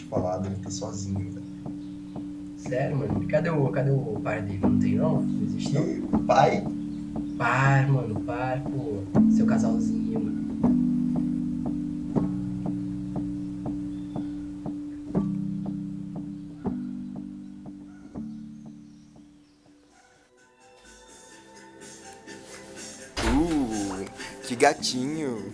falado, ele tá sozinho, velho. Sério, mano? Cadê o par dele? Não tem não? Não existe não? E pai, Par, mano, par, pô. Seu casalzinho, mano. que gatinho.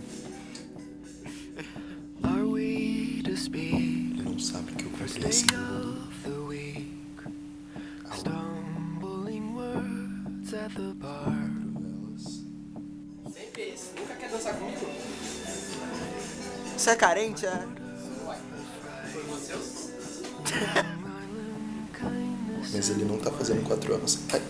Are we to speak? Ele não sabe que eu First comprei esse day bolo. of the week, stumbling words at the bar. Sempre esse. Nunca quer dançar comigo? Você é carente, é? Foi você? Mas ele não tá fazendo 4 anos. Ai.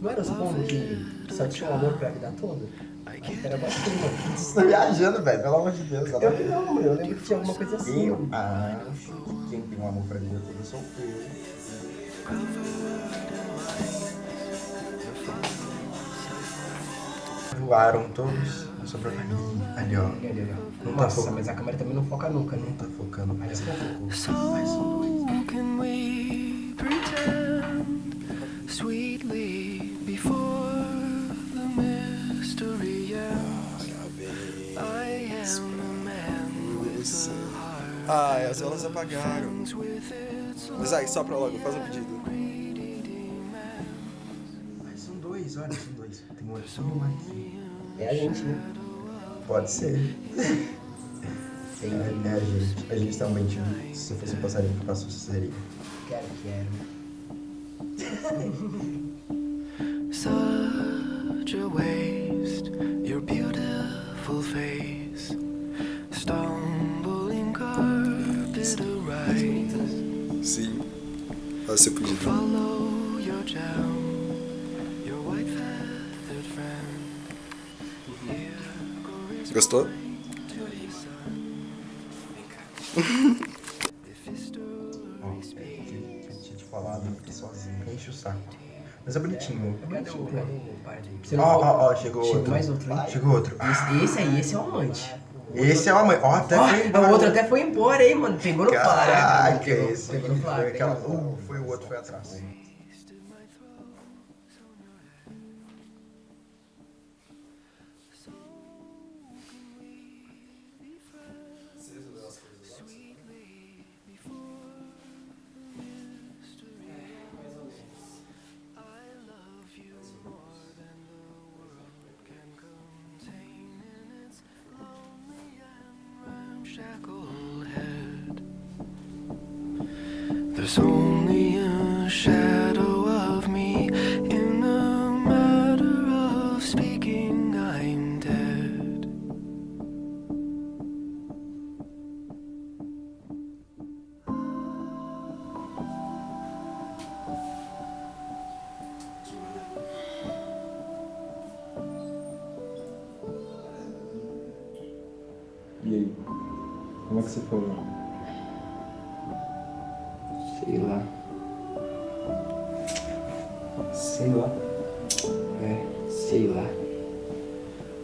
Não era os pombos que só tinham amor pra vida toda? Acho que era bastante, mano. Você tá viajando, velho, pelo amor de Deus. Eu que não, mano. Eu lembro que tinha alguma coisa assim. Eu acho que quem tem um amor pra vida toda sou eu. Voaram todos, sobrou pra mim. Ali, ó. Ali, ó. Não tá Nossa, focando. mas a câmera também não foca nunca, né? Não tá focando. Aí você focou. So can we pretend sweetly before the mystery ends? I am the man with the heart. Ai, as velas apagaram. With its Mas aí, sopra logo, faz um pedido. Mas são dois, olha, são dois. Tem um uma aqui. É a gente, né? Pode ser. Tem É a gente. A gente também, tipo, se eu fosse um passarinho que passou, seria. Quero. such a waste, your beautiful face, stumbling carpet arise. Sim. Faz seu pedido. Follow your gem, your white feathered friend. Gostou? Ó, eu tinha te falado, eu fiquei sozinho. Enche o saco. Mas é bonitinho. Cadê o par dele? Ó, chegou Chegou outro. mais outro, hein? Chegou outro. Esse aí, esse é o amante. Esse é o amante. Ó, até Ó, foi embora. o outro até foi embora, hein, mano. Pegou no flagra. Caraca, Pegou esse no foi flagra. aquela... hein? foi o outro, foi atrás. There's only a shadow of me in a matter of speaking. I'm dead. E aí? Como é que você foi? Sei lá. Sei lá. É, sei lá.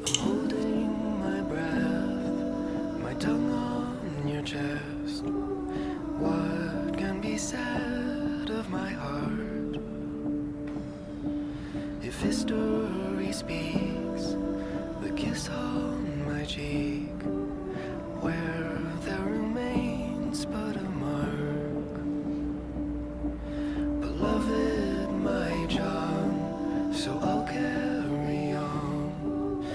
I'm holding my breath, my tongue on your chest. What can be said of my heart? If history speaks, the kiss on my cheek, where there remains but a mark. Beloved, my charm, so I'll carry on,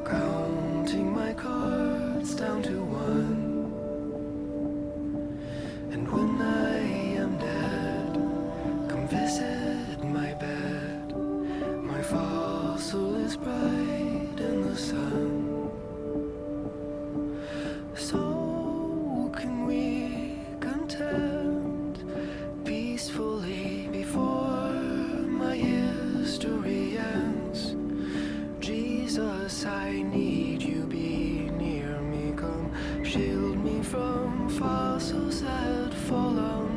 counting my cards down to one. And when I am dead, come visit my bed. My fossil is bright in the sun. So can we content peacefully before my history ends? Jesus, I need you, be near me, come shield me from fossils that fall on